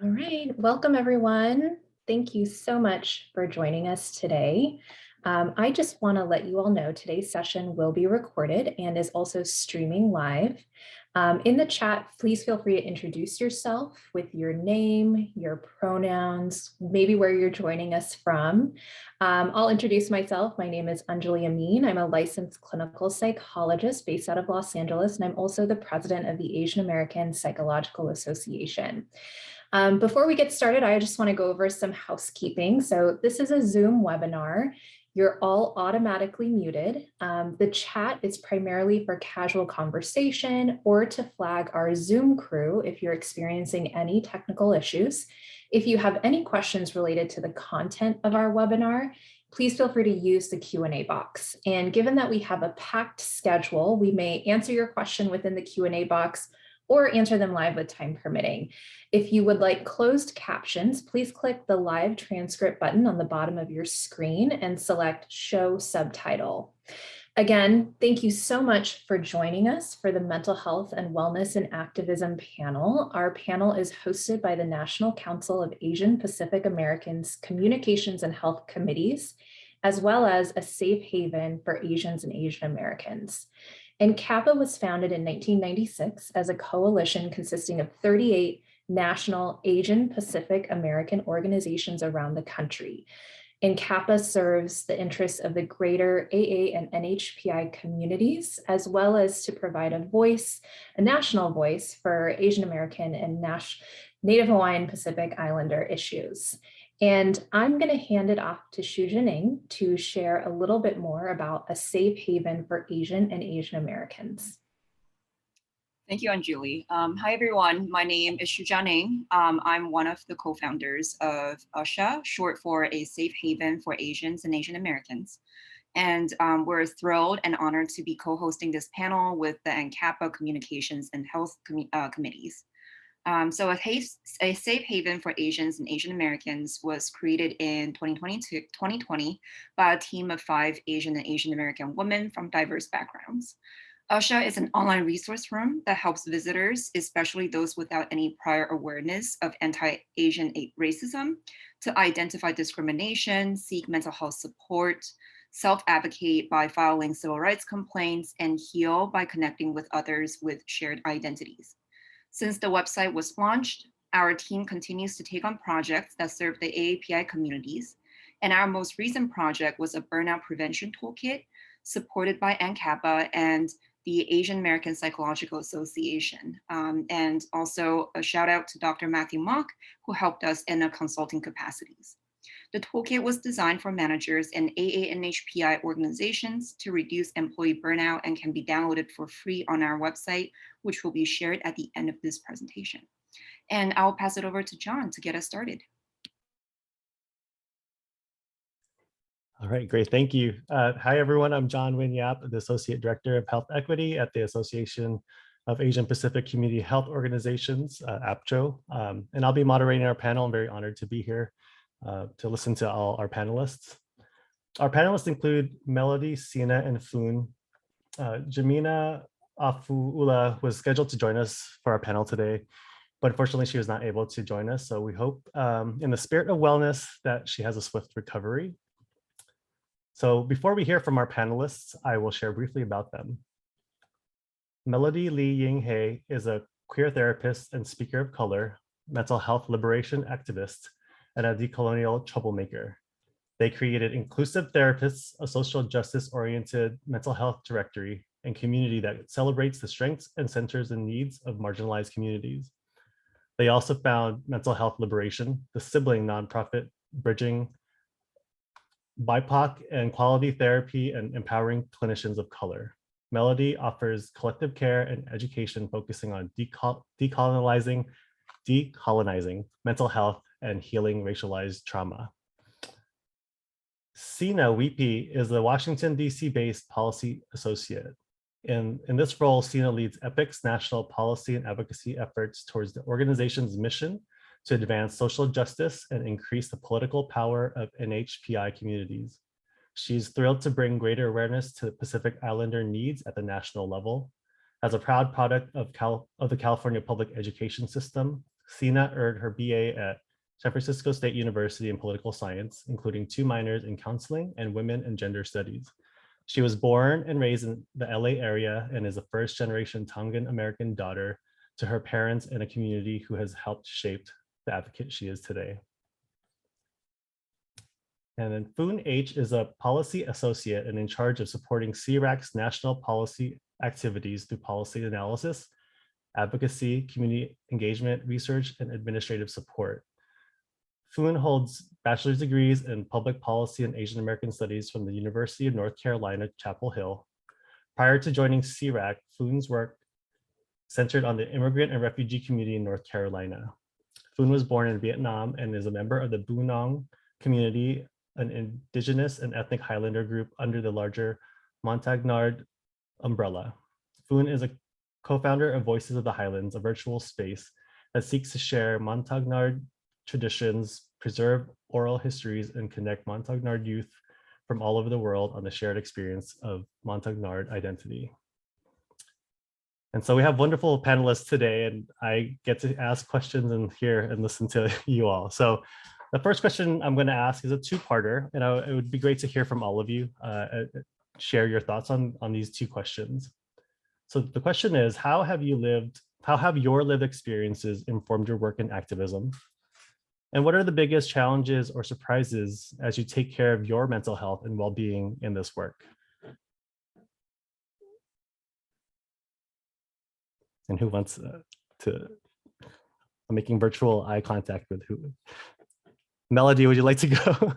All right, welcome everyone. Thank you so much for joining us today. I just want to let you all know today's session will be recorded and is also streaming live. In the chat, please feel free to introduce yourself with your name, your pronouns, maybe where you're joining us from. I'll introduce myself. My name is Anjali Amin. I'm a licensed clinical psychologist based out of Los Angeles, and I'm also the president of the Asian American Psychological Association. Before we get started, I just want to go over some housekeeping. So this is a Zoom webinar. You're all automatically muted. The chat is primarily for casual conversation or to flag our Zoom crew if you're experiencing any technical issues. If you have any questions related to the content of our webinar, please feel free to use the Q&A box. And given that we have a packed schedule, we may answer your question within the Q&A box or answer them live with time permitting. If you would like closed captions, please click the live transcript button on the bottom of your screen and select Show Subtitle. Again, thank you so much for joining us for the Mental Health and Wellness and Activism panel. Our panel is hosted by the National Council of Asian Pacific Americans Communications and Health Committees, as well as a safe haven for Asians and Asian Americans. And CAPA was founded in 1996 as a coalition consisting of 38 national Asian Pacific American organizations around the country. And CAPA serves the interests of the greater AA and NHPI communities, as well as to provide a national voice for Asian American and Native Hawaiian Pacific Islander issues. And I'm going to hand it off to Shu Jining to share a little bit more about a safe haven for Asian and Asian Americans. Thank you, Anjali. Hi, everyone. My name is Shu Jining. I'm one of the co-founders of USHA, short for A Safe Haven for Asians and Asian Americans. And we're thrilled and honored to be co-hosting this panel with the NCAPA Communications and Health Committees. So a Safe Haven for Asians and Asian Americans was created in 2020 by a team of 5 Asian and Asian American women from diverse backgrounds. USHA is an online resource room that helps visitors, especially those without any prior awareness of anti-Asian racism, to identify discrimination, seek mental health support, self-advocate by filing civil rights complaints, and heal by connecting with others with shared identities. Since the website was launched, our team continues to take on projects that serve the AAPI communities. And our most recent project was a burnout prevention toolkit supported by NCAPA and the Asian American Psychological Association. And also a shout out to Dr. Matthew Mock, who helped us in a consulting capacities. The toolkit was designed for managers and AA and HPI organizations to reduce employee burnout and can be downloaded for free on our website, which will be shared at the end of this presentation. And I'll pass it over to John to get us started. All right, great, thank you. Hi, everyone. I'm John Win Yap, the Associate Director of Health Equity at the Association of Asian Pacific Community Health Organizations, APCHO. And I'll be moderating our panel. I'm very honored to be here to listen to all our panelists. Our panelists include Melody, Sina, and Foon. Jamina Afuula was scheduled to join us for our panel today, but unfortunately she was not able to join us. So we hope in the spirit of wellness that she has a swift recovery. So before we hear from our panelists, I will share briefly about them. Melody Lee Ying He is a queer therapist and speaker of color, mental health liberation activist, and a decolonial troublemaker. They created Inclusive Therapists, a social justice-oriented mental health directory and community that celebrates the strengths and centers the needs of marginalized communities. They also found Mental Health Liberation, the sibling nonprofit bridging BIPOC and quality therapy and empowering clinicians of color. Melody offers collective care and education focusing on decolonizing mental health and healing racialized trauma. Sina Weepy is a Washington, D.C.-based policy associate. In this role, Sina leads EPIC's national policy and advocacy efforts towards the organization's mission to advance social justice and increase the political power of NHPI communities. She's thrilled to bring greater awareness to Pacific Islander needs at the national level. As a proud product of the California public education system, Sina earned her BA at San Francisco State University in political science, including 2 minors in counseling and women and gender studies. She was born and raised in the LA area and is a first-generation Tongan American daughter to her parents and a community who has helped shape the advocate she is today. And then Foon H is a policy associate and in charge of supporting CRAC's national policy activities through policy analysis, advocacy, community engagement, research, and administrative support. Foon holds bachelor's degrees in public policy and Asian American studies from the University of North Carolina, Chapel Hill. Prior to joining CRAC, Foon's work centered on the immigrant and refugee community in North Carolina. Foon was born in Vietnam and is a member of the Bunong community, an indigenous and ethnic Highlander group under the larger Montagnard umbrella. Foon is a co-founder of Voices of the Highlands, a virtual space that seeks to share Montagnard traditions, preserve oral histories, and connect Montagnard youth from all over the world on the shared experience of Montagnard identity. And so we have wonderful panelists today, and I get to ask questions and hear and listen to you all. So the first question I'm going to ask is a two-parter, and it would be great to hear from all of you, share your thoughts on these two questions. So the question is, how have your lived experiences informed your work in activism? And what are the biggest challenges or surprises as you take care of your mental health and well-being in this work? And who wants to, I'm making virtual eye contact with who? Melody, would you like to go?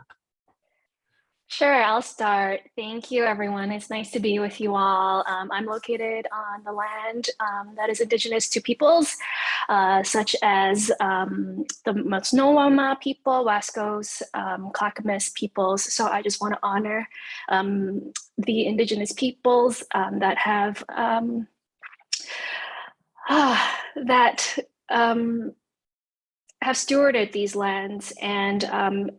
Sure, I'll start. Thank you, everyone. It's nice to be with you all. I'm located on the land that is indigenous to peoples, such as the Motsnowama people, Wascos, Clackamas peoples. So I just want to honor the indigenous peoples that have stewarded these lands, and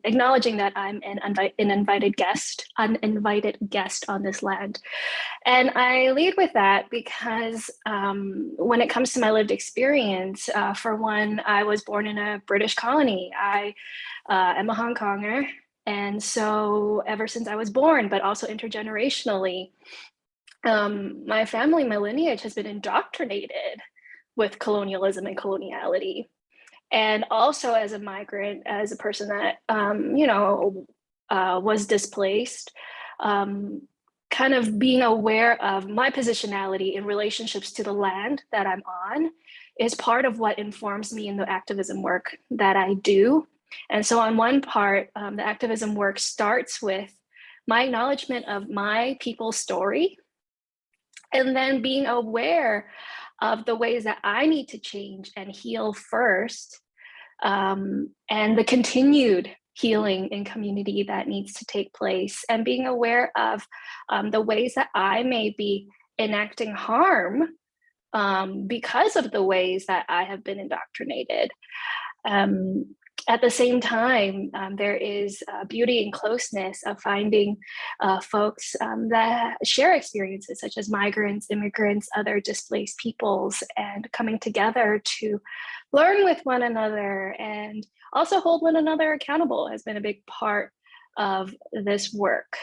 acknowledging that I'm an uninvited guest on this land. And I lead with that because when it comes to my lived experience, for one, I was born in a British colony. I am a Hong Konger. And so ever since I was born, but also intergenerationally, my family, my lineage has been indoctrinated with colonialism and coloniality. And also as a migrant, as a person that, was displaced, kind of being aware of my positionality in relationships to the land that I'm on is part of what informs me in the activism work that I do. And so on one part, the activism work starts with my acknowledgement of my people's story, and then being aware of the ways that I need to change and heal first, and the continued healing in community that needs to take place, and being aware of the ways that I may be enacting harm because of the ways that I have been indoctrinated. At the same time, there is beauty and closeness of finding folks that share experiences such as migrants, immigrants, other displaced peoples, and coming together to learn with one another and also hold one another accountable has been a big part of this work.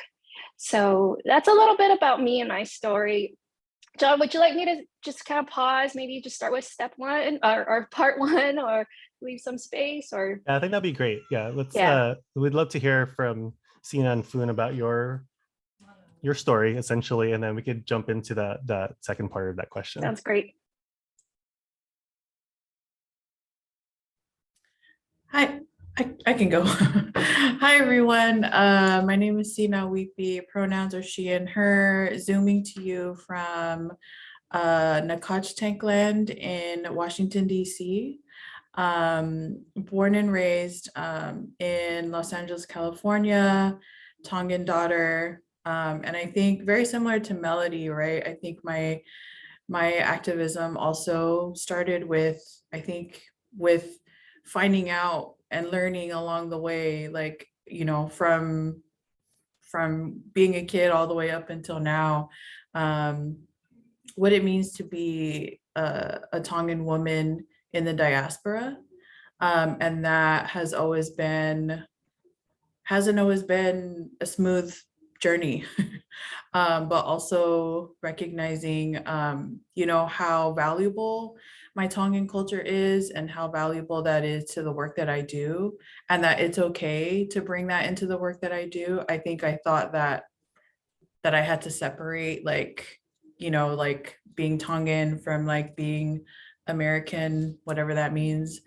So that's a little bit about me and my story. John, would you like me to just kind of pause, maybe just start with step one or part one, or leave some space? Or Yeah, I think that'd be great. Yeah, we'd love to hear from Sina and Foon about your story, essentially, and then we could jump into that second part of that question. Sounds great. Hi, I can go. Hi, everyone. My name is Sina Weepy. Pronouns are she and her. Zooming to you from Nacotchtankland in Washington, D.C. Born and raised in Los Angeles, California, Tongan daughter. And I think very similar to Melody, right? I think my activism also started with finding out and learning along the way, like, from being a kid all the way up until now, what it means to be a Tongan woman in the diaspora. And that hasn't always been a smooth journey. But also recognizing, how valuable my Tongan culture is and how valuable that is to the work that I do, and that it's okay to bring that into the work that I do. I think I thought that I had to separate, like, like being Tongan from like being American, whatever that means.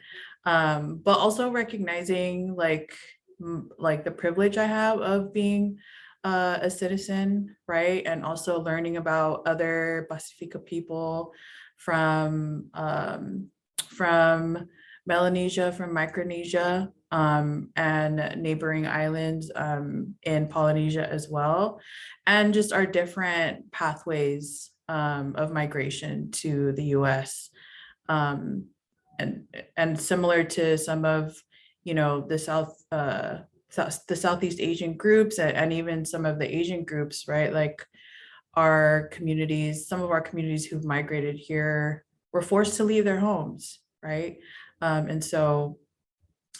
But also recognizing like the privilege I have of being a citizen, right? And also learning about other Pacifica people from Melanesia, from Micronesia, and neighboring islands in Polynesia as well, and just our different pathways of migration to the US. Um, and similar to some of, the Southeast Asian groups, and even some of the Asian groups, right? Like some of our communities who've migrated here were forced to leave their homes, right? And so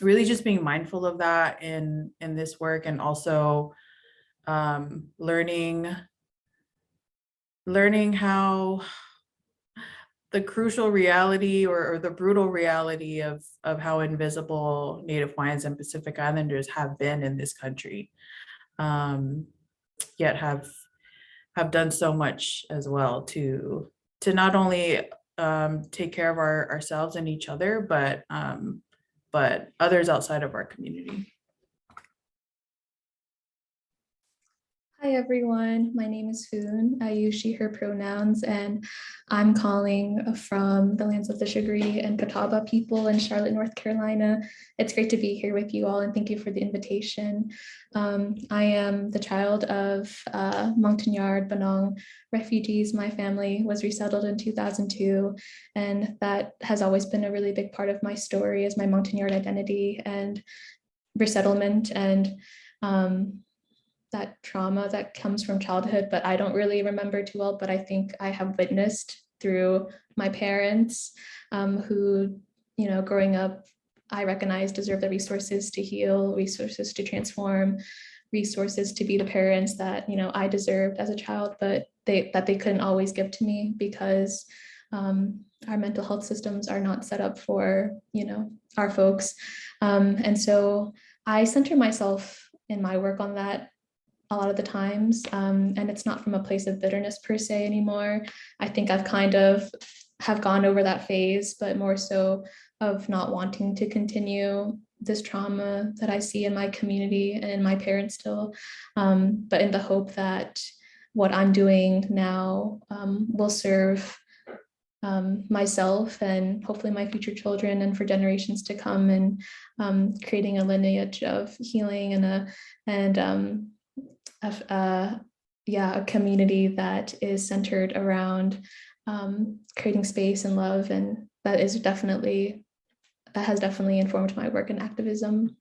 really just being mindful of that in this work, and also learning how the crucial reality, or the brutal reality of how invisible Native Hawaiians and Pacific Islanders have been in this country, yet have done so much as well to not only take care of ourselves and each other, but others outside of our community. Hi everyone, my name is Foon. I use she, her pronouns, and I'm calling from the lands of the Shigri and Catawba people in Charlotte, North Carolina. It's great to be here with you all, and thank you for the invitation. I am the child of Montagnard Benong refugees. My family was resettled in 2002, and that has always been a really big part of my story, is my Montagnard identity and resettlement, and that trauma that comes from childhood, but I don't really remember too well, but I think I have witnessed through my parents who, growing up, I recognize deserve the resources to heal, resources to transform, resources to be the parents that, I deserved as a child, but they couldn't always give to me because our mental health systems are not set up for, our folks. And so I center myself in my work on that a lot of the times. And it's not from a place of bitterness per se anymore. I think I've kind of have gone over that phase, but more so of not wanting to continue this trauma that I see in my community and in my parents still, but in the hope that what I'm doing now will serve myself and hopefully my future children and for generations to come, and creating a lineage of healing and a community that is centered around creating space and love, and that has definitely informed my work in activism.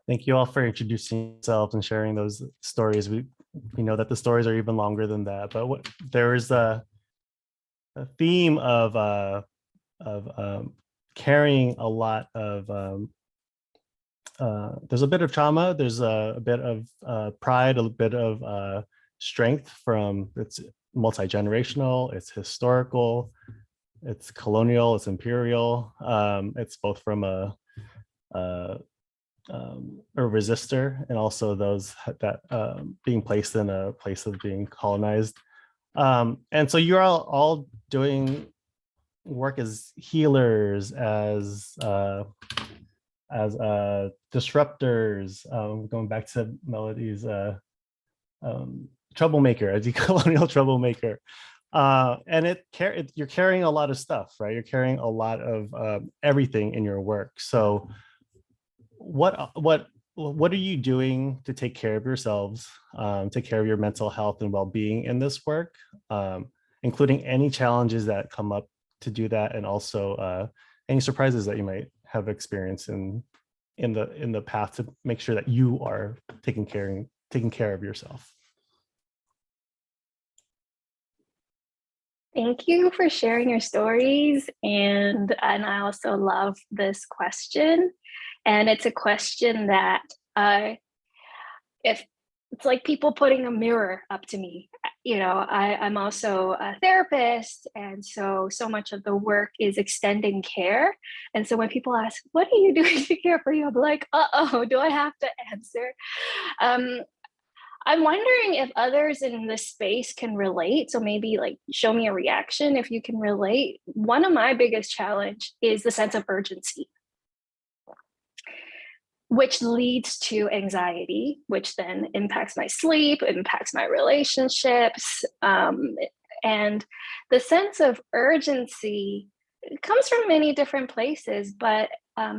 Thank you all for introducing yourselves and sharing those stories. We know that the stories are even longer than that, but there is a theme of carrying a lot of there's a bit of trauma, there's a bit of pride, a bit of strength from it's multi-generational, it's historical, it's colonial, it's imperial, it's both from a resistor and also those that being placed in a place of being colonized. And so you're all doing work as healers, as disruptors, going back to Melody's troublemaker, as a colonial troublemaker. And you're carrying a lot of stuff, right? You're carrying a lot of everything in your work. So what are you doing to take care of yourselves, take care of your mental health and well-being in this work, including any challenges that come up to do that, and also any surprises that you might have experienced in the path to make sure that you are taking care of yourself? Thank you for sharing your stories. And I also love this question. And it's a question that if it's like people putting a mirror up to me. You know, I'm also a therapist, and so much of the work is extending care. And so when people ask, "What are you doing to care for you?" I'm like, "Uh-oh, do I have to answer?" I'm wondering if others in this space can relate. So maybe like show me a reaction if you can relate. One of my biggest challenge is the sense of urgency, which leads to anxiety, which then impacts my sleep, impacts my relationships. And the sense of urgency comes from many different places, but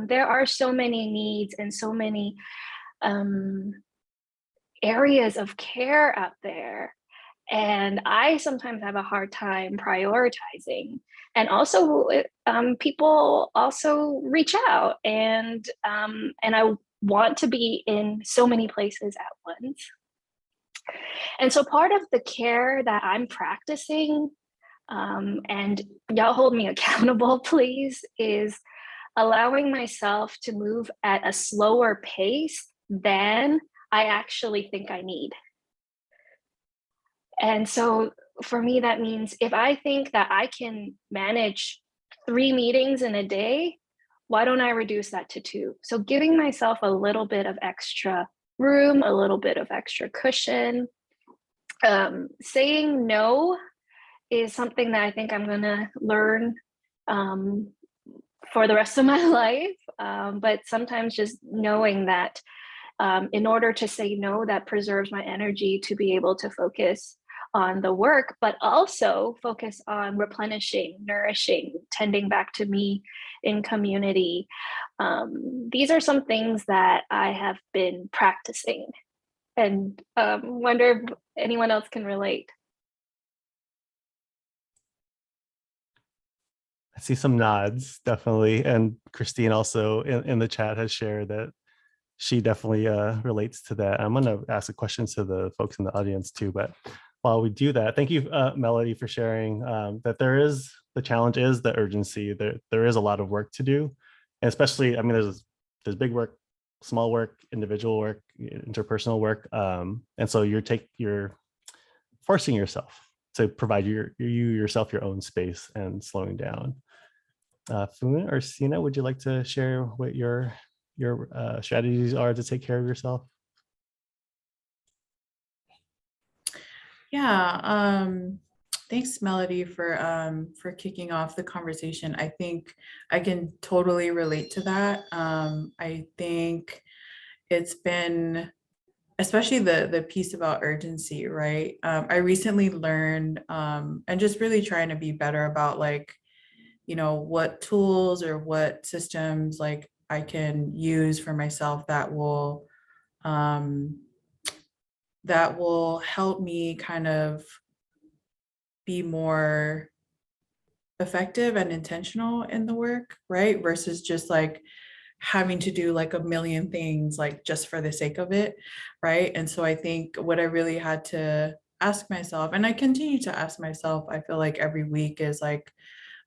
there are so many needs and so many areas of care out there. And I sometimes have a hard time prioritizing. And also, people also reach out, and I want to be in so many places at once. And so, part of the care that I'm practicing, and y'all hold me accountable, please, is allowing myself to move at a slower pace than I actually think I need. And so for me, that means if I think that I can manage 3 meetings in a day, why don't I reduce that to 2? So giving myself a little bit of extra room, a little bit of extra cushion. Saying no is something that I think I'm gonna learn for the rest of my life. But sometimes just knowing that in order to say no, that preserves my energy to be able to focus on the work, but also focus on replenishing, nourishing, tending back to me in community. These are some things that I have been practicing, and wonder if anyone else can relate. I see some nods, definitely. And Christine also in the chat has shared that she definitely relates to that. I'm going to ask a question to the folks in the audience too, but while we do that, thank you, Melody, for sharing that the challenge is the urgency. There is a lot of work to do, and especially, I mean, there's big work, small work, individual work, interpersonal work, and so you're forcing yourself to provide yourself your own space and slowing down. Funa or Sina, would you like to share what your strategies are to take care of yourself? Yeah, thanks, Melody, for kicking off the conversation. I think I can totally relate to that. I think it's been, especially the piece about urgency, right? I recently learned, and just really trying to be better about like, you know, what tools or what systems like I can use for myself that will help me kind of be more effective and intentional in the work, right? Versus just like having to do like a million things like just for the sake of it, right? And so I think what I really had to ask myself, and I continue to ask myself, I feel like every week is like,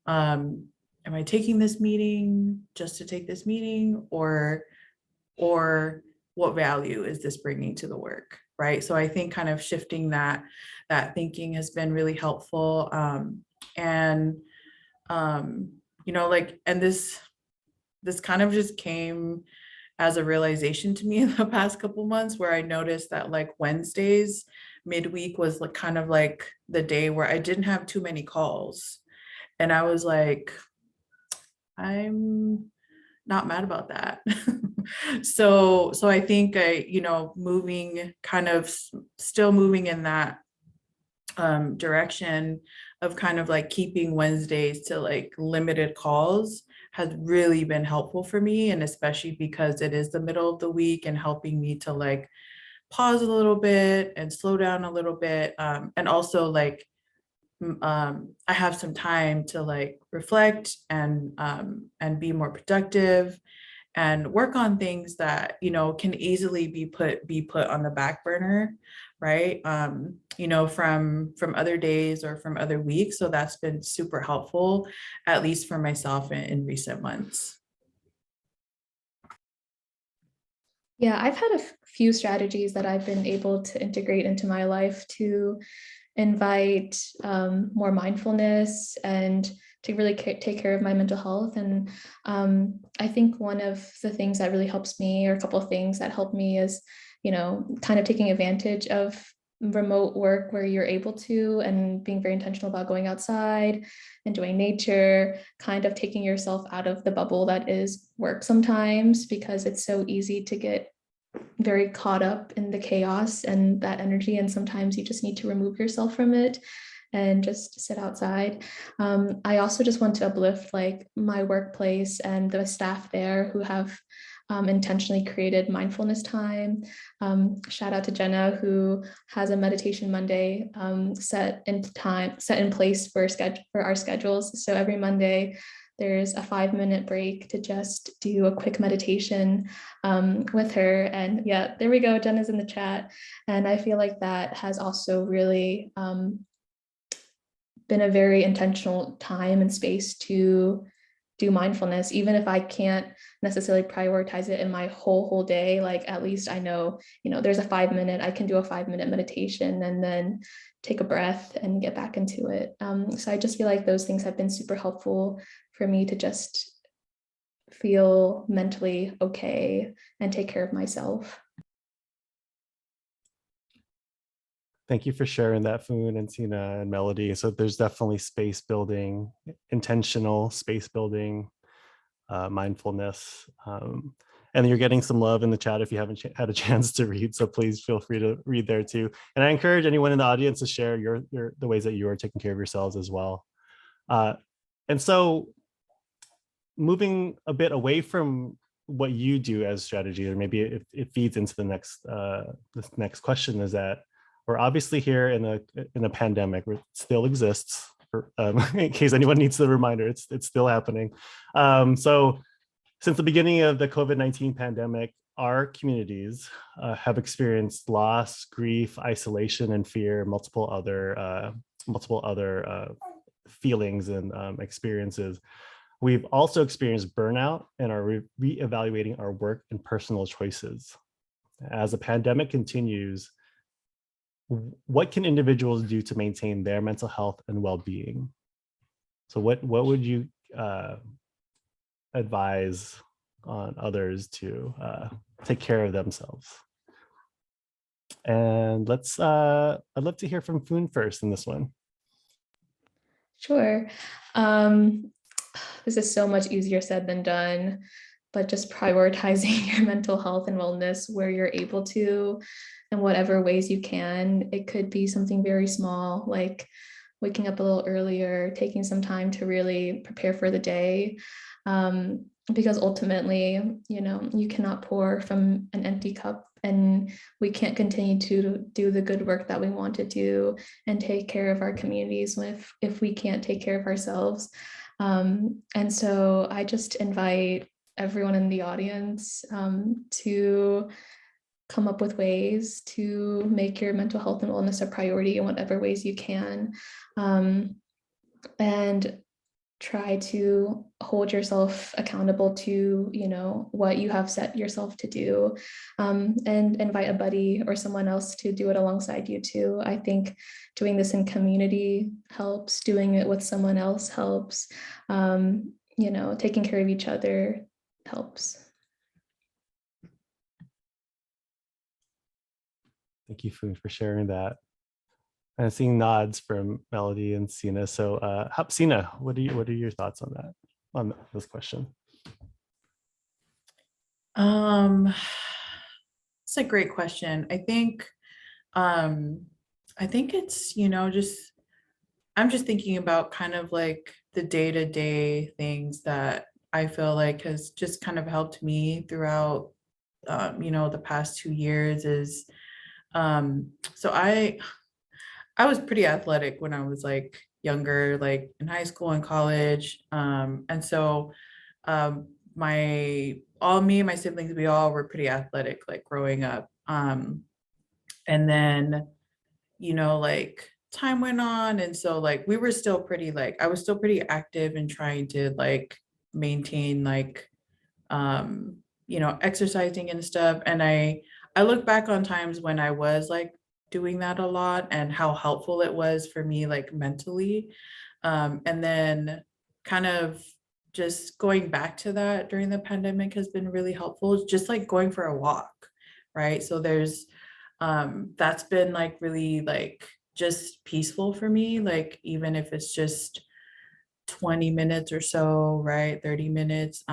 am I taking this meeting just to take this meeting, or what value is this bringing to the work, right? So I think kind of shifting that thinking has been really helpful. And you know, like, and this kind of just came as a realization to me in the past couple months, where I noticed that like Wednesdays midweek was like kind of like the day where I didn't have too many calls. And I was like, I'm not mad about that. So I think you know, moving kind of still moving in that direction of kind of like keeping Wednesdays to like limited calls has really been helpful for me. And especially because it is the middle of the week, and helping me to like pause a little bit and slow down a little bit. And also like, I have some time to like reflect and be more productive and work on things that, you know, can easily be put on the back burner, right? From other days or from other weeks. So that's been super helpful, at least for myself in recent months. Yeah, I've had a few strategies that I've been able to integrate into my life to invite more mindfulness and to really take care of my mental health. And I think one of the things that really helps me, or a couple of things that help me, is, kind of taking advantage of remote work where you're able to, and being very intentional about going outside, enjoying nature, kind of taking yourself out of the bubble that is work sometimes, because it's so easy to get very caught up in the chaos and that energy. And sometimes you just need to remove yourself from it and just sit outside. I also just want to uplift like my workplace and the staff there who have intentionally created mindfulness time. Shout out to Jenna, who has a meditation Monday set in place for our schedules. So every Monday, there's a 5-minute break to just do a quick meditation with her. And yeah, there we go. Jenna's in the chat. And I feel like that has also really been a very intentional time and space to do mindfulness, even if I can't necessarily prioritize it in my whole day. Like, at least I know, there's a 5-minute, I can do a 5-minute meditation and then take a breath and get back into it. So I just feel like those things have been super helpful for me to just feel mentally okay and take care of myself. Thank you for sharing that, Foon and Sina and Melody. So there's definitely space building, intentional space building, mindfulness. And you're getting some love in the chat if you haven't had a chance to read. So please feel free to read there too. And I encourage anyone in the audience to share the ways that you are taking care of yourselves as well. And so moving a bit away from what you do as strategy, or maybe it feeds into the next question, is that we're obviously here in a pandemic. It still exists. In case anyone needs the reminder, it's still happening. So since the beginning of the COVID-19 pandemic, our communities have experienced loss, grief, isolation, and fear, multiple other feelings and experiences. We've also experienced burnout and are reevaluating our work and personal choices. As the pandemic continues, what can individuals do to maintain their mental health and well-being? So what would you advise on others to take care of themselves? And I'd love to hear from Foon first in this one. Sure. This is so much easier said than done, but just prioritizing your mental health and wellness where you're able to, in whatever ways you can. It could be something very small, like waking up a little earlier, taking some time to really prepare for the day. Because ultimately, you cannot pour from an empty cup, and we can't continue to do the good work that we want to do and take care of our communities if we can't take care of ourselves. And so I just invite everyone in the audience to come up with ways to make your mental health and wellness a priority in whatever ways you can. And try to hold yourself accountable to, what you have set yourself to do, and invite a buddy or someone else to do it alongside you too. I think doing this in community helps, doing it with someone else helps, taking care of each other helps. Thank you for sharing that. I'm seeing nods from Melody and Sina. So Sina, what are your thoughts on that, on this question? It's a great question. I think it's, I'm just thinking about kind of like the day-to-day things that I feel like has just kind of helped me throughout, the past 2 years is, so I was pretty athletic when I was like younger, like in high school and college. And so me and my siblings, we all were pretty athletic, like growing up. And then, you know, like time went on. And so like we were still pretty like, I was still pretty active in trying to like maintain like, you know, exercising and stuff. And I look back on times when I was like doing that a lot and how helpful it was for me like mentally. And then kind of just going back to that during the pandemic has been really helpful, just like going for a walk, right? So there's that's been like really like just peaceful for me, like even if it's just 20 minutes or so, right? 30 minutes.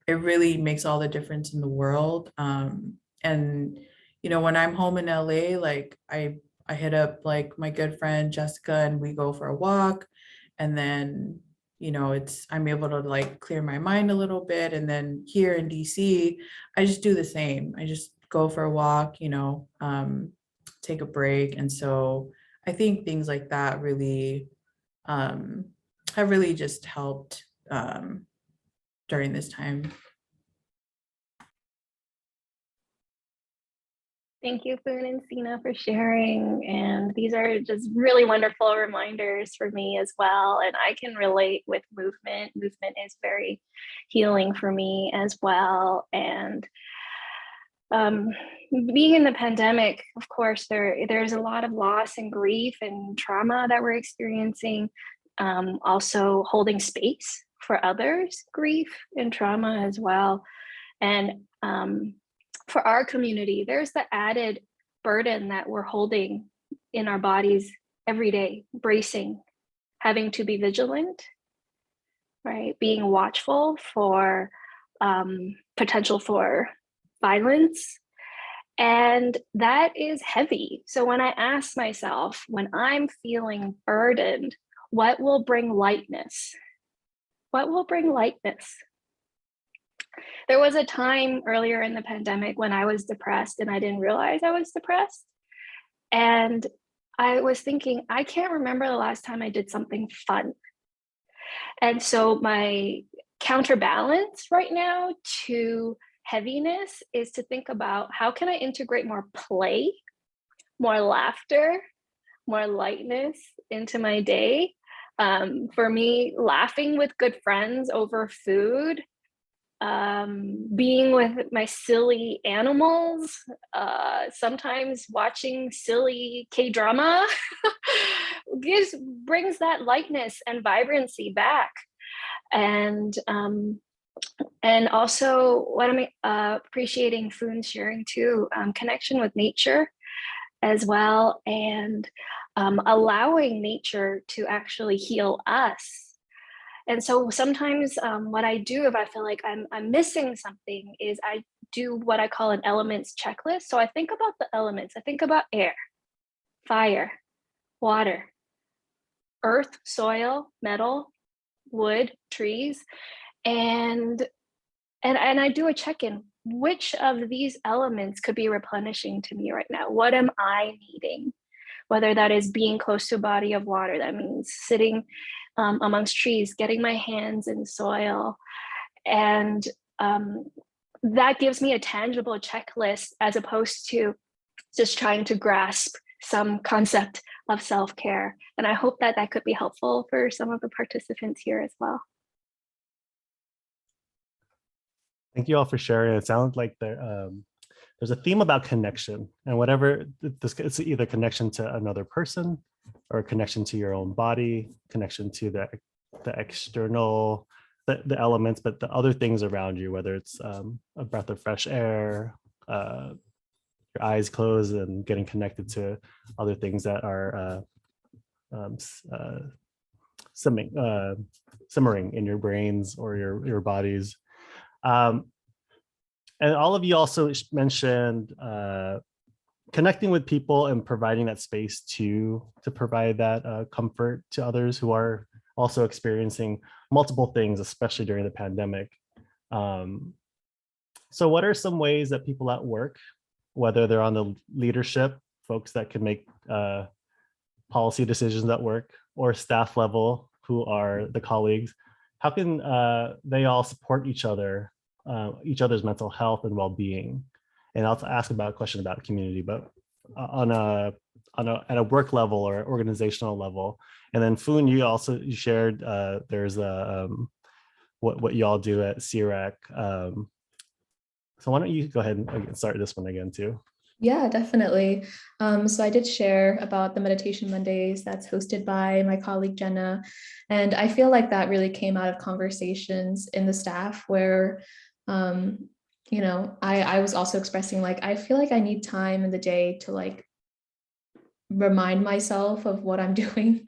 It really makes all the difference in the world. And you know, when I'm home in LA, like I hit up like my good friend Jessica and we go for a walk. And then, you know, I'm able to like clear my mind a little bit. And then here in DC, I just do the same. I just go for a walk, you know, take a break. And so I think things like that really have really just helped during this time. Thank you, Foon and Sina, for sharing. And these are just really wonderful reminders for me as well. And I can relate with movement. Movement is very healing for me as well. And being in the pandemic, of course, there's a lot of loss and grief and trauma that we're experiencing. Also holding space for others' grief and trauma as well. And for our community, there's the added burden that we're holding in our bodies every day, bracing, having to be vigilant, right? Being watchful for potential for violence. And that is heavy. So when I ask myself, when I'm feeling burdened, what will bring lightness? What will bring lightness? There was a time earlier in the pandemic when I was depressed and I didn't realize I was depressed. And I was thinking, I can't remember the last time I did something fun. And so my counterbalance right now to heaviness is to think about how can I integrate more play, more laughter, more lightness into my day. For me, laughing with good friends over food, being with my silly animals, sometimes watching silly K-drama brings that lightness and vibrancy back. And also what I'm appreciating Foon sharing too, connection with nature as well, and allowing nature to actually heal us. And so sometimes what I do if I feel like I'm missing something is I do what I call an elements checklist. So I think about the elements. I think about air, fire, water, earth, soil, metal, wood, trees, and I do a check-in. Which of these elements could be replenishing to me right now? What am I needing? Whether that is being close to a body of water, that means sitting amongst trees, getting my hands in soil. And that gives me a tangible checklist as opposed to just trying to grasp some concept of self-care. And I hope that that could be helpful for some of the participants here as well. Thank you all for sharing. It sounds like there's a theme about connection, and whatever it's either connection to another person or a connection to your own body, connection to the external, the elements, but the other things around you, whether it's a breath of fresh air, your eyes closed and getting connected to other things that are simmering in your brains or your bodies. And all of you also mentioned connecting with people and providing that space to provide that comfort to others who are also experiencing multiple things, especially during the pandemic. So what are some ways that people at work, whether they're on the leadership, folks that can make policy decisions at work, or staff level who are the colleagues, how can they all support each other's mental health and well-being? And I'll ask about a question about community, but on a at a work level or organizational level. And then Foon, you shared there's a what you all do at CIRAC. So why don't you go ahead and start this one again too? Yeah, definitely. So I did share about the Meditation Mondays that's hosted by my colleague Jenna. And I feel like that really came out of conversations in the staff where, I was also expressing like, I feel like I need time in the day to like remind myself of what I'm doing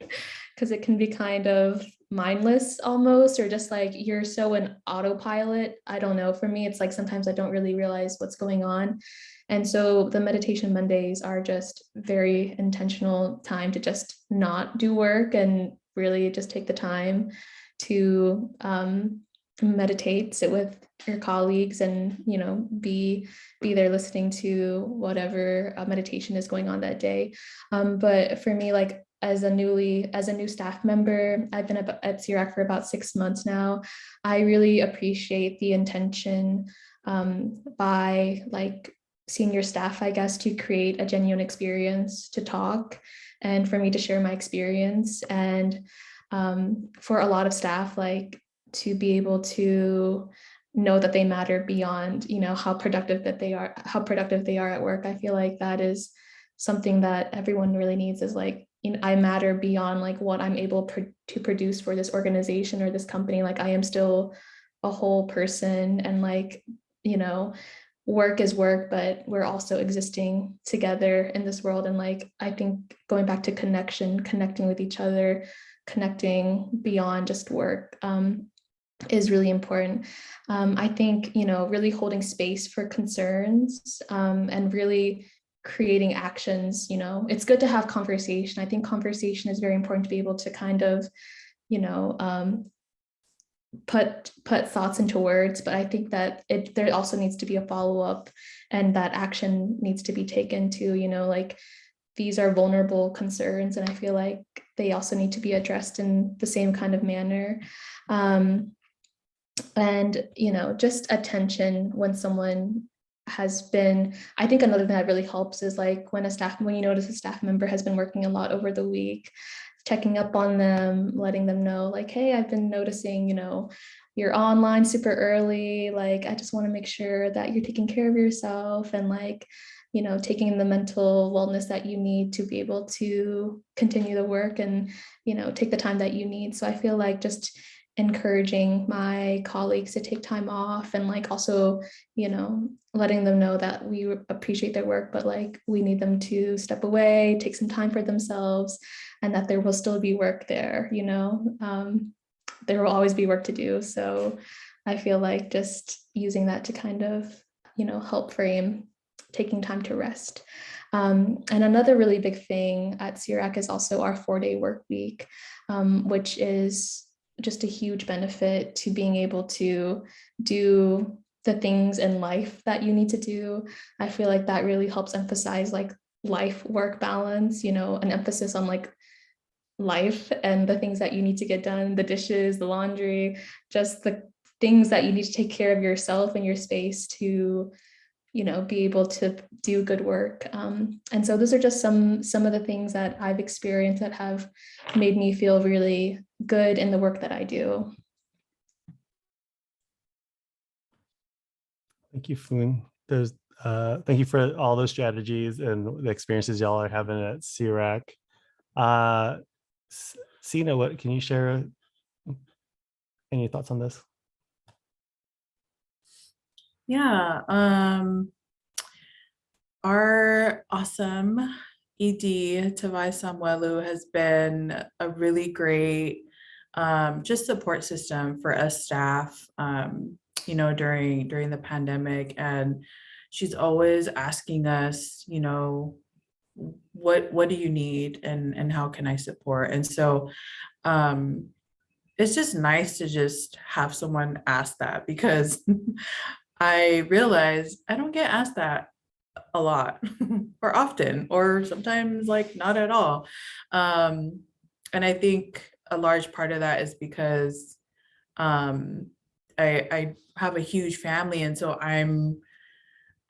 because it can be kind of mindless almost, or just like you're so in autopilot. I don't know. For me, it's like sometimes I don't really realize what's going on. And so the Meditation Mondays are just very intentional time to just not do work and really just take the time to meditate, sit with your colleagues, and be there listening to whatever meditation is going on that day. But for me, like as a new staff member, I've been at CIRAC for about 6 months now. I really appreciate the intention by like senior staff, I guess, to create a genuine experience to talk and for me to share my experience. And for a lot of staff, like to be able to know that they matter beyond, how productive they are at work. I feel like that is something that everyone really needs, is like, I matter beyond like what I'm able to produce for this organization or this company. Like I am still a whole person, and like, work is work, but we're also existing together in this world. And like, I think going back to connecting with each other, connecting beyond just work, is really important. I think, really holding space for concerns, and really creating actions. It's good to have conversation. I think conversation is very important to be able to kind of, put thoughts into words, but I think that there also needs to be a follow-up, and that action needs to be taken too. Like these are vulnerable concerns, and I feel like they also need to be addressed in the same kind of manner. And just attention when someone has been, I think another thing that really helps is like when you notice a staff member has been working a lot over the week, checking up on them, letting them know like, hey, I've been noticing, you're online super early. Like, I just want to make sure that you're taking care of yourself, and like, taking the mental wellness that you need to be able to continue the work, and, take the time that you need. So I feel like just encouraging my colleagues to take time off, and like also, letting them know that we appreciate their work, but like we need them to step away, take some time for themselves, and that there will still be work there. There will always be work to do. So I feel like just using that to kind of, help frame taking time to rest. And another really big thing at CIRAC is also our 4-day work week, which is just a huge benefit to being able to do the things in life that you need to do. I feel like that really helps emphasize like life-work balance, an emphasis on like life and the things that you need to get done, the dishes, the laundry, just the things that you need to take care of yourself and your space to, be able to do good work. And so those are just some of the things that I've experienced that have made me feel really good in the work that I do. Thank you, Foon. Thank you for all those strategies and the experiences y'all are having at CIRAC. Sina, what can you share? Any thoughts on this? Yeah, our awesome ED, Tavai Samuelu, has been a really great just support system for us staff, during the pandemic. And she's always asking us, what do you need, and how can I support? And so it's just nice to just have someone ask that, because I realize I don't get asked that a lot or often, or sometimes like not at all. And I think a large part of that is because I have a huge family, and so I'm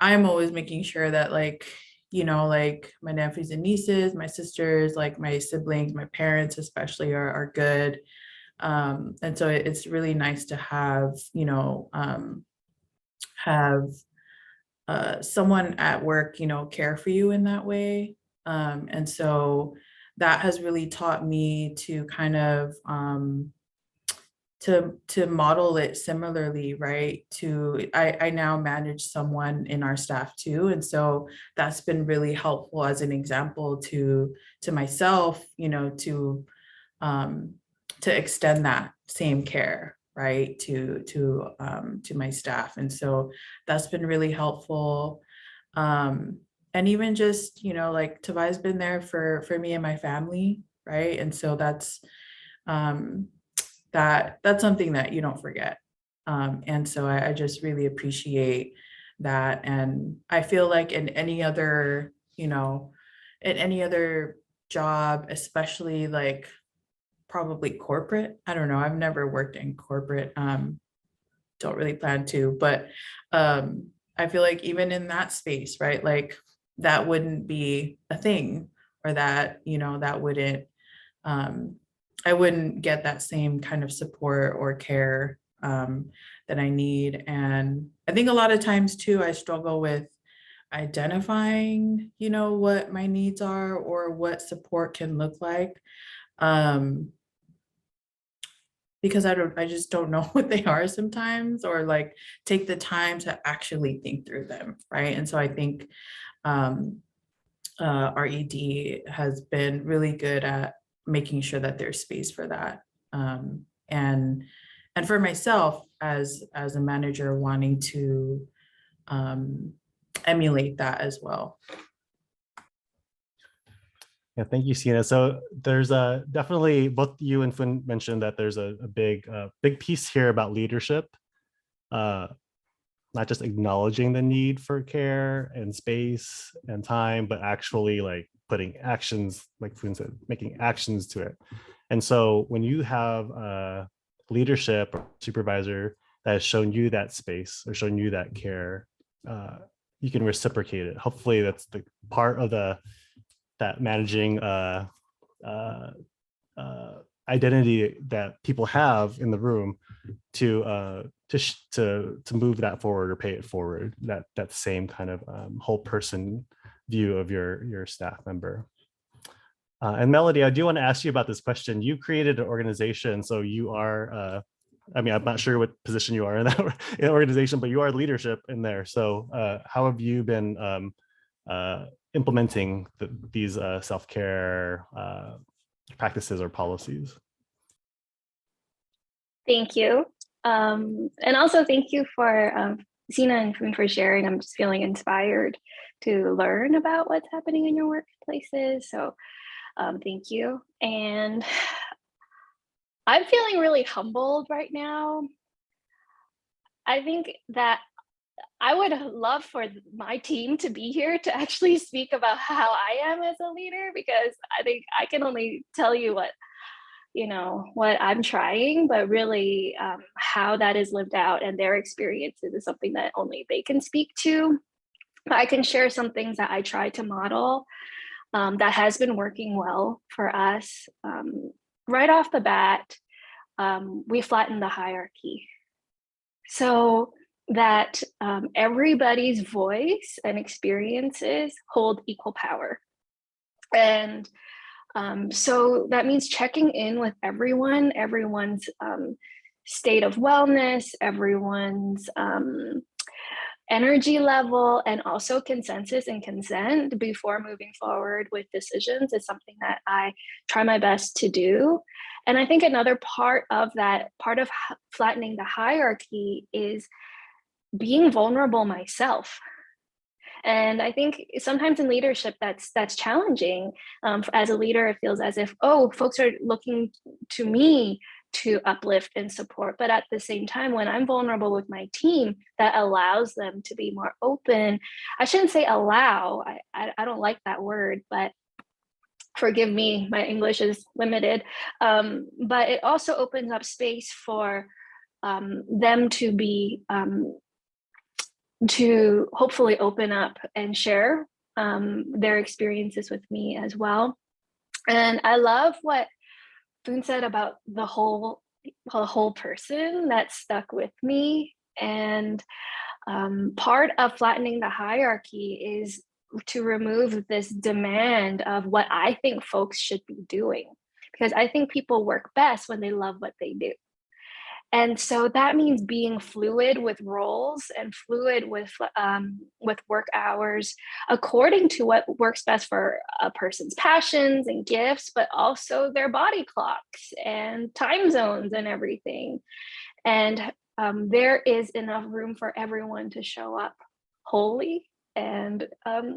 always making sure that like, you know, like my nephews and nieces, my sisters, like my siblings, my parents especially are good. And so it's really nice to have, you know, have someone at work, you know, care for you in that way. And so that has really taught me to kind of to model it similarly, right? To I now manage someone in our staff too, and so that's been really helpful as an example to myself, you know, um, to extend that same care, right, to my staff, and so that's been really helpful. And even just, you know, like Tavai's been there for me and my family, right, and so that's um, that's something that you don't forget. And so I just really appreciate that. And I feel like in any other, you know, in any other job, especially like probably corporate, I don't know, I've never worked in corporate, don't really plan to, but I feel like even in that space, right, like that wouldn't be a thing, or that, you know, that wouldn't, um, I wouldn't get that same kind of support or care that I need. And I think a lot of times too, I struggle with identifying, you know, what my needs are or what support can look like. Because I just don't know what they are sometimes, or like take the time to actually think through them, right? And so I think our ED has been really good at making sure that there's space for that. And for myself as a manager, wanting to emulate that as well. Yeah, thank you, Sina. So there's a definitely, both you and Fun mentioned that there's a big piece here about leadership, not just acknowledging the need for care and space and time, but actually like putting actions, like Fun said, making actions to it. And so when you have a leadership or supervisor that has shown you that space or shown you that care, you can reciprocate it. Hopefully that's the part of that managing identity that people have in the room to move that forward or pay it forward. That same kind of whole person view of your staff member. And Melody, I do want to ask you about this question. You created an organization, so you are. I mean, I'm not sure what position you are in that organization, but you are leadership in there. So, how have you been implementing these self-care practices or policies? Thank you. And also thank you for Sina and Foon for sharing. I'm just feeling inspired to learn about what's happening in your workplaces. So thank you. And I'm feeling really humbled right now. I think that I would love for my team to be here to actually speak about how I am as a leader, because I think I can only tell you what I'm trying, but really how that is lived out and their experiences is something that only they can speak to. But I can share some things that I try to model that has been working well for us. Right off the bat, we flattened the hierarchy so that everybody's voice and experiences hold equal power. And so that means checking in with everyone's state of wellness, everyone's energy level, and also consensus and consent before moving forward with decisions is something that I try my best to do. And I think another part of flattening the hierarchy is being vulnerable myself. And I think sometimes in leadership, that's challenging. As a leader, it feels as if, oh, folks are looking to me to uplift and support. But at the same time, when I'm vulnerable with my team, that allows them to be more open. I shouldn't say allow. I don't like that word, but forgive me, my English is limited. But it also opens up space for them to be to hopefully open up and share their experiences with me as well. And I love what Boone said about the whole person. that stuck with me. And part of flattening the hierarchy is to remove this demand of what I think folks should be doing, because I think people work best when they love what they do. And so that means being fluid with roles and fluid with work hours according to what works best for a person's passions and gifts, but also their body clocks and time zones and everything. And there is enough room for everyone to show up wholly. And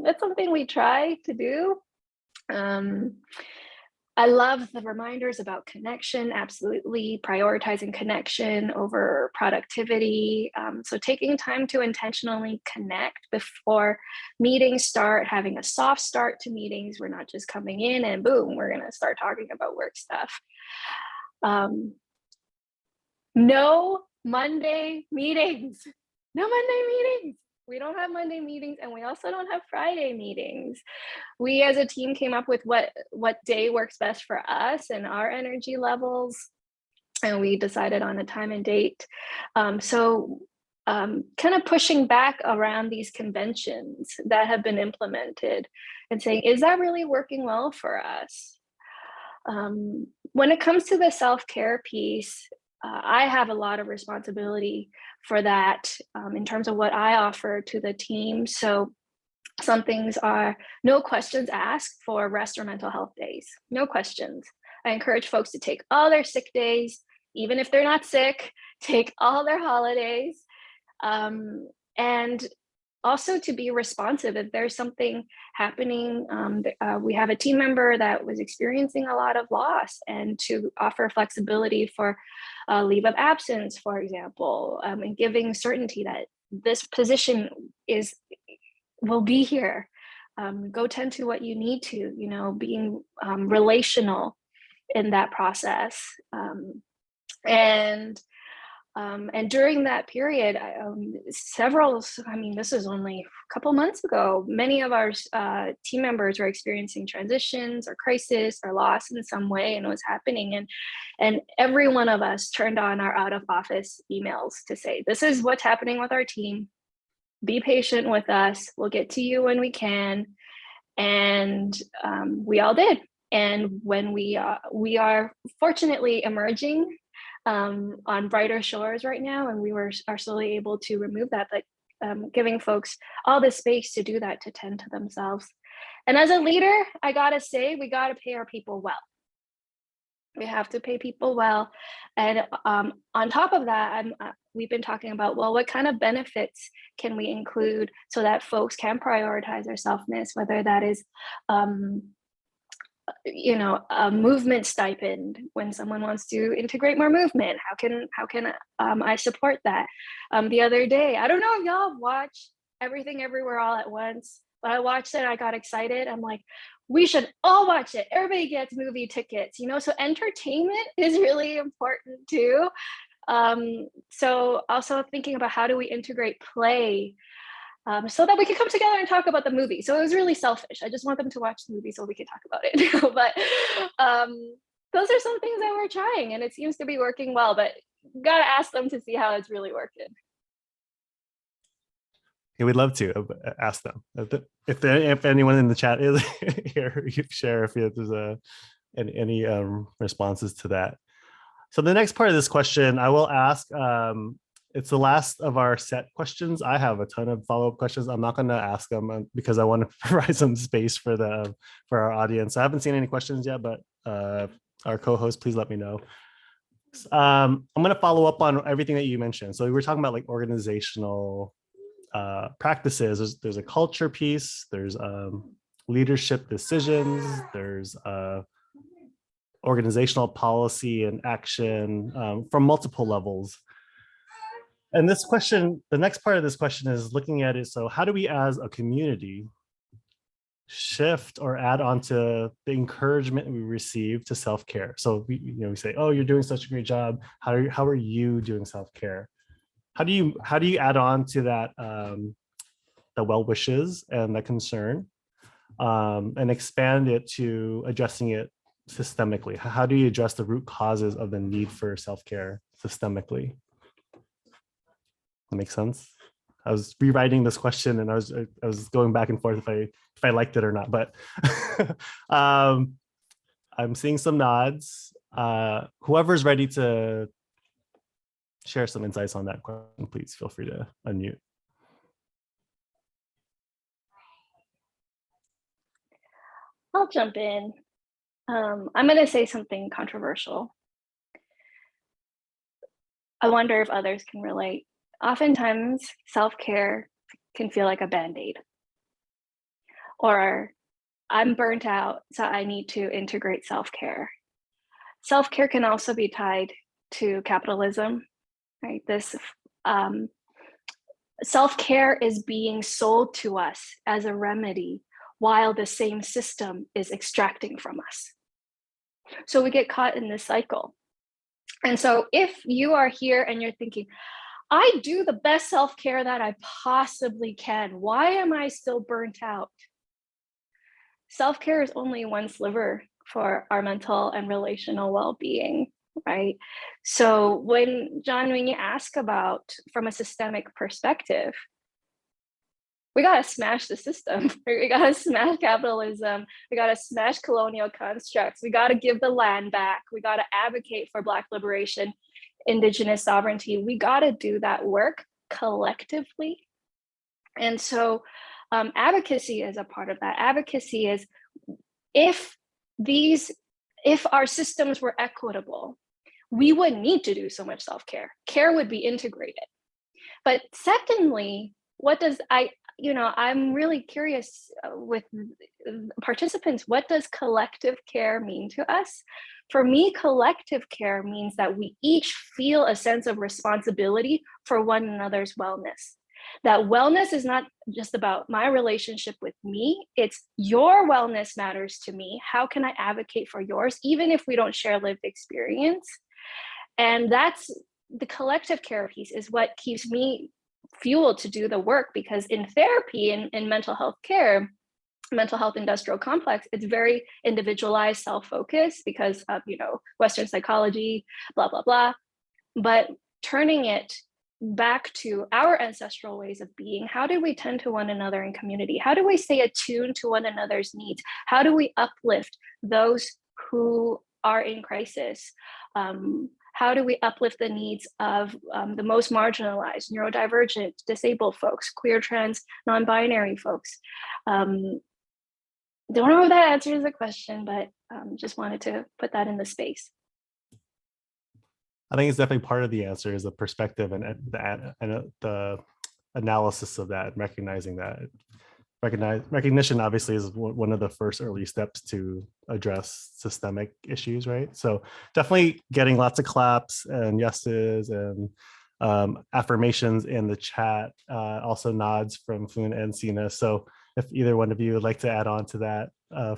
that's something we try to do. I love the reminders about connection, absolutely prioritizing connection over productivity. So taking time to intentionally connect before meetings start, having a soft start to meetings. We're not just coming in and boom, we're gonna start talking about work stuff. No Monday meetings, no Monday meetings. We don't have Monday meetings, and we also don't have Friday meetings. We as a team came up with what day works best for us and our energy levels, and we decided on a time and date. Kind of pushing back around these conventions that have been implemented and saying, is that really working well for us? When it comes to the self-care piece, I have a lot of responsibility for that in terms of what I offer to the team. So some things are no questions asked for rest or mental health days, no questions. I encourage folks to take all their sick days, even if they're not sick, take all their holidays, and also to be responsive if there's something happening. We have a team member that was experiencing a lot of loss, and to offer flexibility for leave of absence, for example, and giving certainty that this position will be here. Go tend to what you need to, being relational in that process. And during that period, this is only a couple months ago, many of our team members were experiencing transitions or crisis or loss in some way, and it was happening. And every one of us turned on our out of office emails to say, this is what's happening with our team. Be patient with us. We'll get to you when we can. And we all did. And when we are fortunately emerging on brighter shores right now, and we are slowly able to remove that, but giving folks all the space to do that, to tend to themselves. And as a leader, I gotta say, we gotta pay our people well. We have to pay people well. And on top of that, we've been talking about, well, what kind of benefits can we include so that folks can prioritize their selfness, whether that is a movement stipend when someone wants to integrate more movement. How can I support that? The other day, I don't know if y'all have watched Everything Everywhere All at Once, but I watched it, I got excited. I'm like, we should all watch it. Everybody gets movie tickets, so entertainment is really important too. So also thinking about how do we integrate play so that we can come together and talk about the movie. So it was really selfish. I just want them to watch the movie so we can talk about it. But those are some things that we're trying, and it seems to be working well, but gotta ask them to see how it's really working. Yeah, we'd love to ask them. If anyone in the chat is here, you share if there's any responses to that. So the next part of this question, I will ask, it's the last of our set questions. I have a ton of follow-up questions. I'm not going to ask them because I want to provide some space for our audience. I haven't seen any questions yet, but our co-host, please let me know. I'm going to follow up on everything that you mentioned. So we were talking about like organizational practices. There's a culture piece, there's leadership decisions, there's organizational policy and action from multiple levels. And this question, the next part of this question is looking at it. So how do we as a community shift or add on to the encouragement we receive to self-care? So we say, oh, you're doing such a great job. How are you doing self-care? How do you add on to that, the well wishes and the concern? and expand it to addressing it systemically. How do you address the root causes of the need for self-care systemically? That makes sense? I was rewriting this question and I was going back and forth if I liked it or not, but I'm seeing some nods. Whoever's ready to share some insights on that question, please feel free to unmute. I'll jump in. I'm going to say something controversial. I wonder if others can relate. Oftentimes, self-care can feel like a Band-Aid. Or I'm burnt out, so I need to integrate self-care. Self-care can also be tied to capitalism, right? This self-care is being sold to us as a remedy while the same system is extracting from us. So we get caught in this cycle. And so if you are here and you're thinking, I do the best self-care that I possibly can, why am I still burnt out? Self-care is only one sliver for our mental and relational well-being, right? So when you ask about from a systemic perspective, we gotta smash the system. We gotta smash capitalism. We gotta smash colonial constructs. We gotta give the land back. We gotta advocate for Black liberation, Indigenous sovereignty. We gotta do that work collectively. And so advocacy is a part of that. Advocacy is if our systems were equitable, we wouldn't need to do so much self-care. Care would be integrated. But secondly, I'm really curious with participants, what does collective care mean to us? For me, collective care means that we each feel a sense of responsibility for one another's wellness. That wellness is not just about my relationship with me, it's your wellness matters to me. How can I advocate for yours, even if we don't share lived experience? And that's the collective care piece is what keeps me fueled to do the work, because in therapy and in mental health care, mental health industrial complex, it's very individualized, self-focused because of, Western psychology, blah, blah, blah. But turning it back to our ancestral ways of being, how do we tend to one another in community? How do we stay attuned to one another's needs? How do we uplift those who are in crisis? How do we uplift the needs of the most marginalized, neurodivergent, disabled folks, queer, trans, non-binary folks? Don't know if that answers the question, but just wanted to put that in the space. I think it's definitely part of the answer is the perspective and the analysis of that, recognizing that. Recognition obviously is one of the first early steps to address systemic issues, right? So definitely getting lots of claps and yeses and affirmations in the chat, also nods from Foon and Sina. So if either one of you would like to add on to that,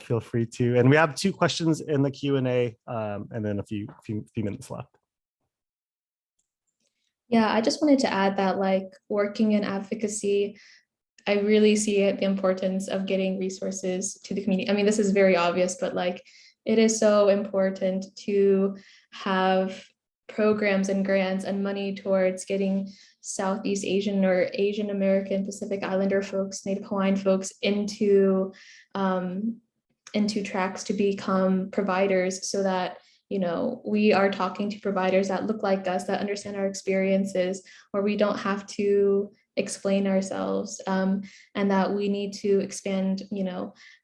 feel free to. And we have 2 questions in the Q&A and then a few minutes left. Yeah, I just wanted to add that working in advocacy, I really see the importance of getting resources to the community. I mean, this is very obvious, but it is so important to have programs and grants and money towards getting Southeast Asian or Asian American, Pacific Islander folks, Native Hawaiian folks into tracks to become providers, so that we are talking to providers that look like us, that understand our experiences, where we don't have to explain ourselves, and that we need to expand,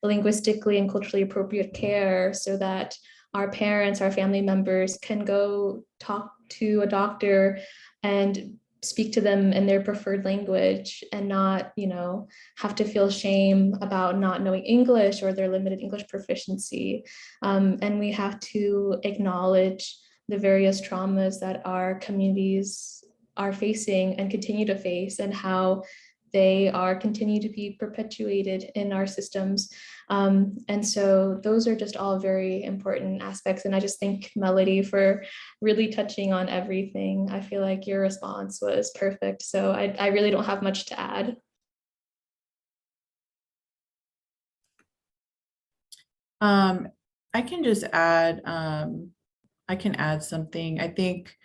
linguistically and culturally appropriate care so that our parents, our family members can go talk to a doctor and speak to them in their preferred language and not, have to feel shame about not knowing English or their limited English proficiency. And we have to acknowledge the various traumas that our communities are facing and continue to face, and how they continue to be perpetuated in our systems. And so those are just all very important aspects. And I just thank Melody for really touching on everything. I feel like your response was perfect. So I really don't have much to add. I can just add, I can add something. I think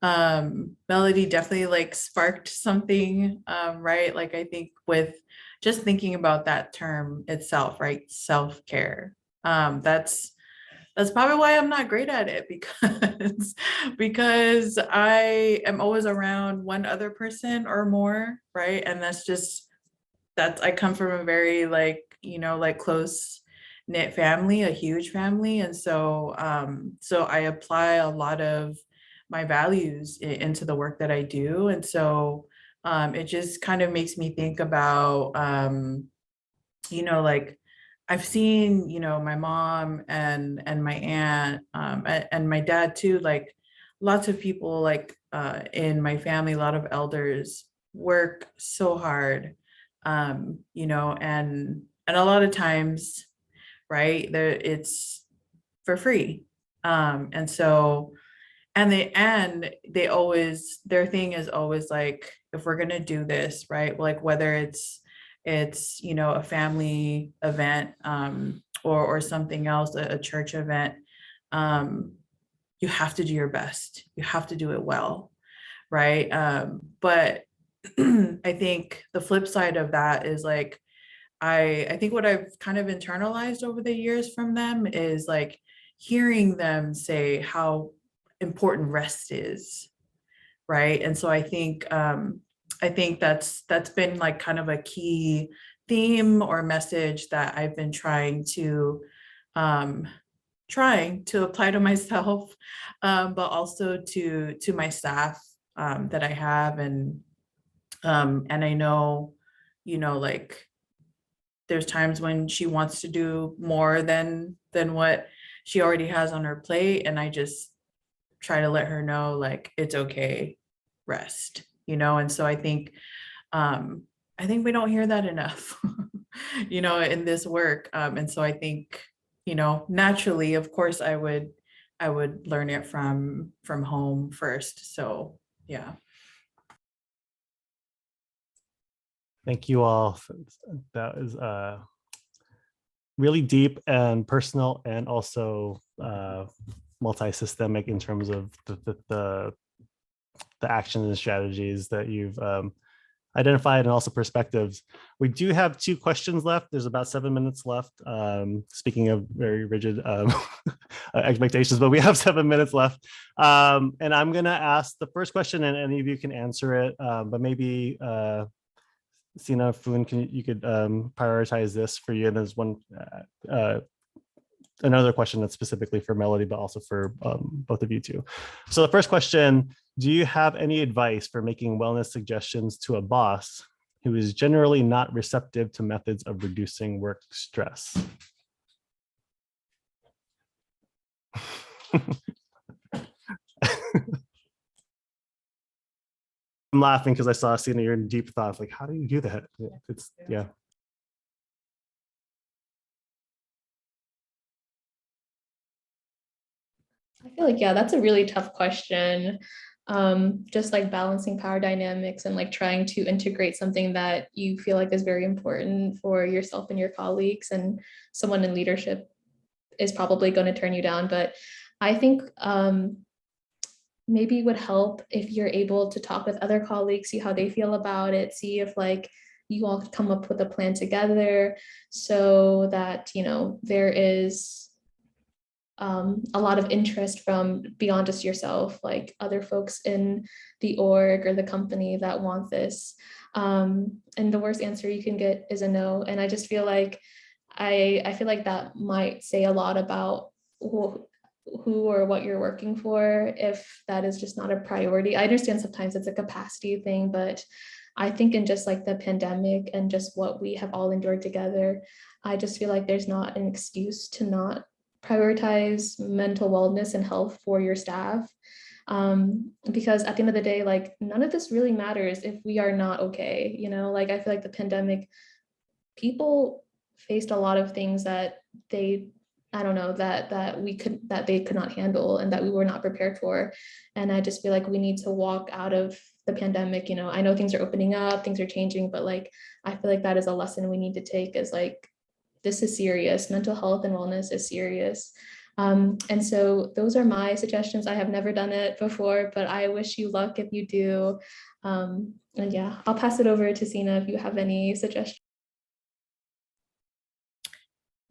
Melody definitely like sparked something, right? Like I think with just thinking about that term itself, right? Self-care. That's probably why I'm not great at it because I am always around one other person or more, right? And that's I come from a very like, like close knit family, a huge family. And so so I apply a lot of my values into the work that I do. And so it just kind of makes me think about like I've seen, my mom and my aunt and my dad too, like lots of people like in my family, a lot of elders work so hard, and a lot of times, right, there it's for free. And so they always their thing is always like, if we're gonna do this, right, like whether it's a family event, or something else, a church event, um you have to do your best, you have to do it well, right? But I think the flip side of that is like I think what I've kind of internalized over the years from them is like hearing them say how important rest is, right? And so I think that's been like kind of a key theme or message that I've been um trying to apply to myself, but also to my staff that I have. And I know, like there's times when she wants to do more than what she already has on her plate, and I just try to let her know like it's okay, rest, and so I think we don't hear that enough in this work. And so I think, naturally, of course, I would learn it from home first. So yeah. Thank you all. That is really deep and personal, and also multi-systemic in terms of the actions and strategies that you've identified, and also perspectives. We do have 2 questions left. There's about 7 minutes left. Speaking of very rigid expectations, but we have 7 minutes left. And I'm gonna ask the first question, and any of you can answer it, but maybe Sina, Foon, you could prioritize this for you. And there's another question that's specifically for Melody, but also for both of you too. So the first question: do you have any advice for making wellness suggestions to a boss who is generally not receptive to methods of reducing work stress? I'm laughing because I saw Sina, you're in deep thoughts. Like, how do you do that? It's yeah. I feel like, yeah, that's a really tough question. Just like balancing power dynamics and like trying to integrate something that you feel like is very important for yourself and your colleagues, and someone in leadership is probably going to turn you down. But I think maybe it would help if you're able to talk with other colleagues, see how they feel about it, see if like you all could come up with a plan together, so that, there is a lot of interest from beyond just yourself, like other folks in the org or the company that want this. And the worst answer you can get is a no. And I just feel like I feel like that might say a lot about who or what you're working for, if that is just not a priority. I understand sometimes it's a capacity thing, but I think in just like the pandemic and just what we have all endured together, I just feel like there's not an excuse to not prioritize mental wellness and health for your staff. Because at the end of the day, like none of this really matters if we are not okay. Like I feel like the pandemic, people faced a lot of things that I don't know, that they could not handle and that we were not prepared for. And I just feel like we need to walk out of the pandemic. I know things are opening up, things are changing, but like I feel like that is a lesson we need to take, is like this is serious. Mental health and wellness is serious. And so those are my suggestions. I have never done it before, but I wish you luck if you do. And yeah, I'll pass it over to Sina if you have any suggestions.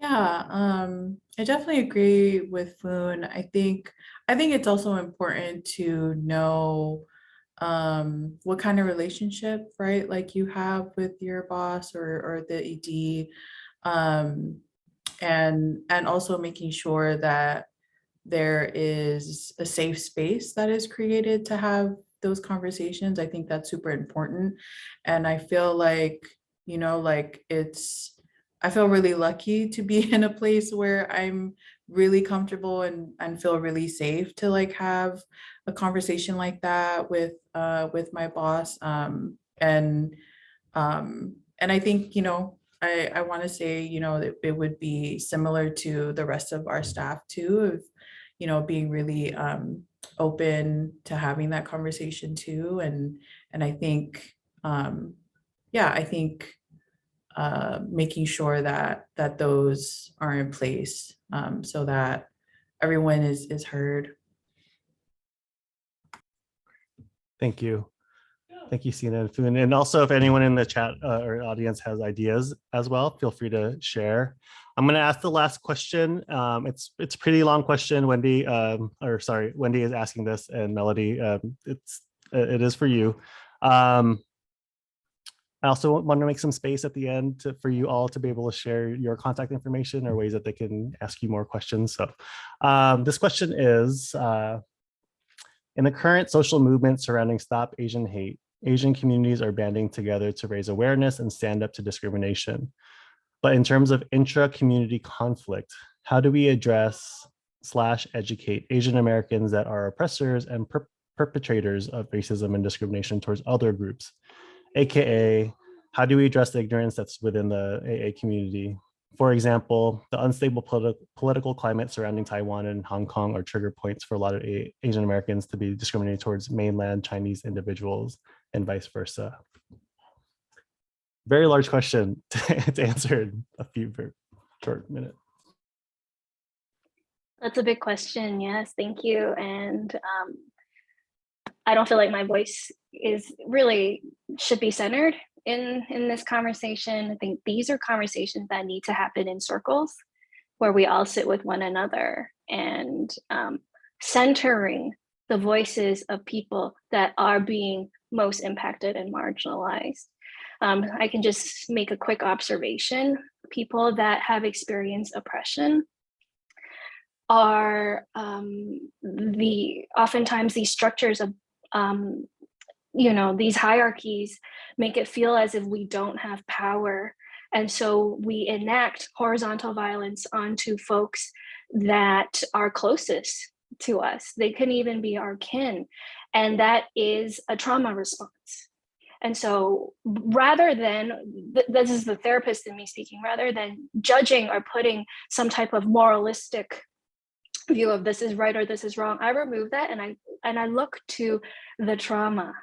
Yeah, I definitely agree with Foon. I think it's also important to know what kind of relationship, right, like you have with your boss or the ED, and also making sure that there is a safe space that is created to have those conversations. I think that's super important. And I feel like, like I feel really lucky to be in a place where I'm really comfortable and feel really safe to like have a conversation like that with my boss. And I think, I want to say, that it would be similar to the rest of our staff too, of, being really open to having that conversation too. And I think, yeah, I think making sure that those are in place, so that everyone is heard. Thank you. Thank you, Sina and Foon. And also, if anyone in the chat or audience has ideas as well, feel free to share. I'm going to ask the last question. It's a pretty long question, Wendy. Wendy is asking this, and Melody, it is for you. I also want to make some space at the end for you all to be able to share your contact information or ways that they can ask you more questions. So this question is, in the current social movement surrounding Stop Asian Hate, Asian communities are banding together to raise awareness and stand up to discrimination. But in terms of intra-community conflict, how do we address/educate Asian Americans that are oppressors and perpetrators of racism and discrimination towards other groups? AKA, how do we address the ignorance that's within the AA community? For example, the unstable political climate surrounding Taiwan and Hong Kong are trigger points for a lot of Asian Americans to be discriminated towards mainland Chinese individuals and vice versa. Very large question to answer in a few very short minutes. That's a big question. Yes, thank you. And I don't feel like my voice should be centered in this conversation. I think these are conversations that need to happen in circles where we all sit with one another and centering the voices of people that are being most impacted and marginalized. I can just make a quick observation. People that have experienced oppression are oftentimes these structures of these hierarchies make it feel as if we don't have power. And so we enact horizontal violence onto folks that are closest to us. They can even be our kin. And that is a trauma response. And so rather than, this is the therapist in me speaking, rather than judging or putting some type of moralistic view of this is right or this is wrong, I remove that and I look to the trauma.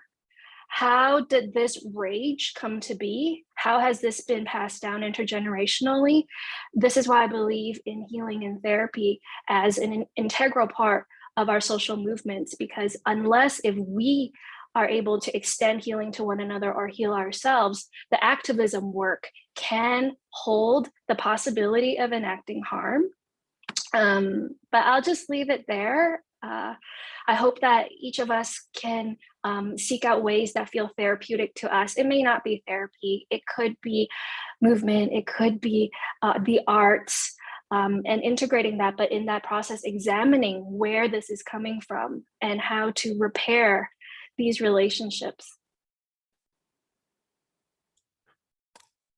How did this rage come to be? How has this been passed down intergenerationally? This is why I believe in healing and therapy as an integral part of our social movements, because if we are able to extend healing to one another or heal ourselves, the activism work can hold the possibility of enacting harm. But I'll just leave it there. I hope that each of us can seek out ways that feel therapeutic to us. It may not be therapy, it could be movement, it could be the arts, and integrating that, but in that process, examining where this is coming from and how to repair these relationships.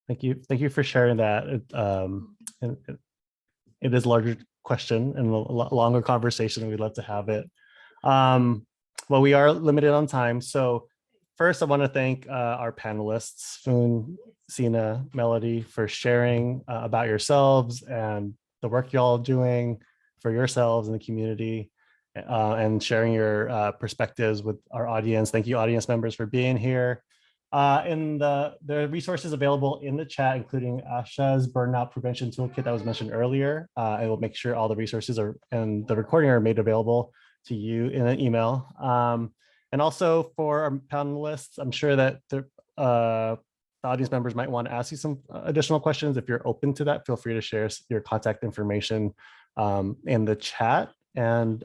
Thank you. Thank you for sharing that. It is a larger question and a longer conversation, and we'd love to have it. Well, we are limited on time. So first, I want to thank our panelists, Foon, Sina, Melody, for sharing about yourselves and the work y'all doing for yourselves in the community, and sharing your perspectives with our audience. Thank you, audience members, for being here. In the resources available in the chat, including Asha's burnout prevention toolkit that was mentioned earlier. I will make sure all the resources and the recording are made available to you in an email. And also for our panelists, I'm sure that the audience members might want to ask you some additional questions. If you're open to that, feel free to share your contact information in the chat. And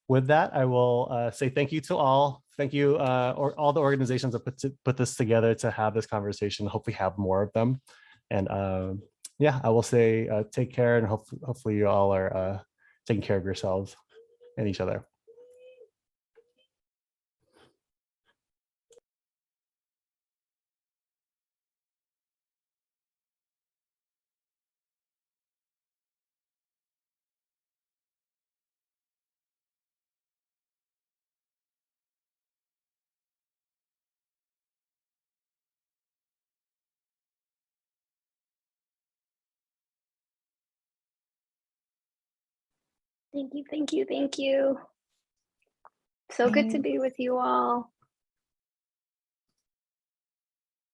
with that, I will say thank you to all. Thank you, or all the organizations that put this together to have this conversation. Hopefully have more of them. And yeah, I will say take care, and hopefully you all are taking care of yourselves and each other. Thank you, thank you, thank you. So good to be with you all.